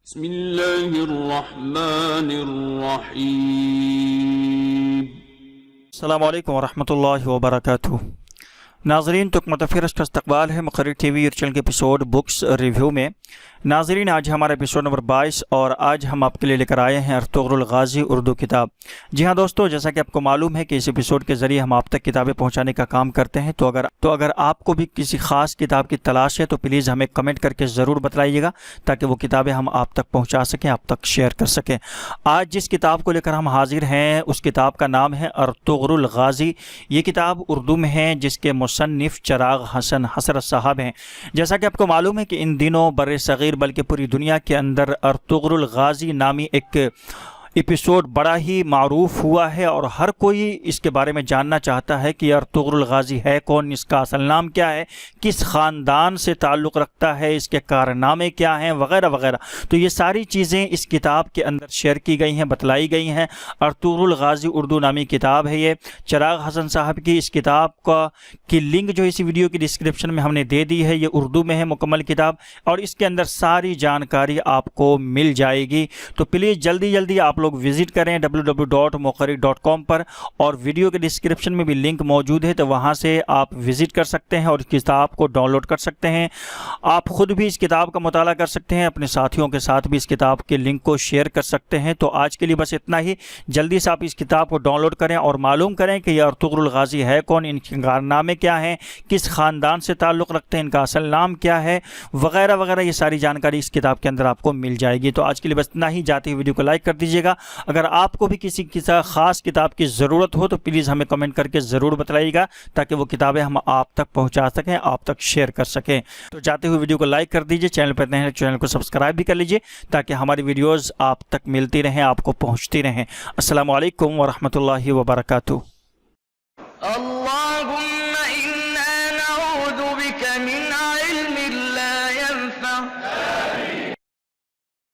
بسم اللہ الرحمن الرحیم۔ السلام علیکم ورحمۃ اللہ وبرکاتہ۔ ناظرین، تک متفرس کا استقبال ہے مقرر ٹی وی چینل کے ایپیسوڈ بکس ریویو میں۔ ناظرین، آج ہمارا ایپیسوڈ نمبر 22 اور آج ہم آپ کے لیے لے کر آئے ہیں ارطغرل الغازی اردو کتاب۔ جی ہاں دوستو، جیسا کہ آپ کو معلوم ہے کہ اس ایپیسوڈ کے ذریعے ہم آپ تک کتابیں پہنچانے کا کام کرتے ہیں، تو اگر آپ کو بھی کسی خاص کتاب کی تلاش ہے تو پلیز ہمیں کمنٹ کر کے ضرور بتلائیے گا تاکہ وہ کتابیں ہم آپ تک پہنچا سکیں، آپ تک شیئر کر سکیں۔ آج جس کتاب کو لے کر ہم حاضر ہیں اس کتاب کا نام ہے ارطغرل الغازی۔ یہ کتاب اردو میں ہے جس کے مصنف چراغ حسن حسرت صاحب ہیں۔ جیسا کہ آپ کو معلوم ہے کہ ان دنوں بر صغیر بلکہ پوری دنیا کے اندر ارطغرل الغازی نامی ایک ایپیسوڈ بڑا ہی معروف ہوا ہے اور ہر کوئی اس کے بارے میں جاننا چاہتا ہے کہ ارطغرل الغازی ہے کون، اس کا اصل نام کیا ہے، کس خاندان سے تعلق رکھتا ہے، اس کے کارنامے کیا ہیں، وغیرہ وغیرہ۔ تو یہ ساری چیزیں اس کتاب کے اندر شیئر کی گئی ہیں، بتلائی گئی ہیں۔ ارطغرل الغازی اردو نامی کتاب ہے یہ، چراغ حسن صاحب کی۔ اس کتاب کی لنک جو اسی ویڈیو کی ڈسکرپشن میں ہم نے دے دی ہے، یہ اردو میں ہے مکمل کتاب اور اس کے اندر ساری جانکاری آپ کو مل جائے گی۔ تو پلیز جلدی آپ لوگ وزٹ کریں www.muqarrir.com پر، اور ویڈیو کے ڈسکرپشن میں بھی لنک موجود ہے، تو وہاں سے آپ وزٹ کر سکتے ہیں اور اس کتاب کو ڈاؤن لوڈ کر سکتے ہیں۔ آپ خود بھی اس کتاب کا مطالعہ کر سکتے ہیں، اپنے ساتھیوں کے ساتھ بھی اس کتاب کے لنک کو شیئر کر سکتے ہیں۔ تو آج کے لیے بس اتنا ہی۔ جلدی سے آپ اس کتاب کو ڈاؤن لوڈ کریں اور معلوم کریں کہ یہ ارطغرل الغازی ہے کون، ان کے کارنامے کیا ہیں، کس خاندان سے تعلق رکھتے ہیں، ان کا اصل نام کیا ہے، وغیرہ وغیرہ۔ یہ ساری جانکاری اس کتاب کے اندر آپ کو مل جائے گی۔ تو آج کے لیے بس اتنا ہی۔ جاتے ہی ویڈیو کو لائک کر دیجیے گا۔ اگر آپ کو بھی کسی خاص کتاب کی ضرورت ہو تو پلیز ہمیں کمنٹ کر کے ضرور بتلائیے گا تاکہ وہ کتابیں ہم آپ تک پہنچا سکیں، آپ تک شیئر کر سکیں۔ تو جاتے ہوئے ویڈیو کو لائک کر دیجیے، چینل پر نئے ہیں چینل کو سبسکرائب بھی کر لیجیے تاکہ ہماری ویڈیوز آپ تک ملتی رہیں، آپ کو پہنچتی رہیں۔ السلام علیکم ورحمۃ اللہ وبرکاتہ۔ اللہ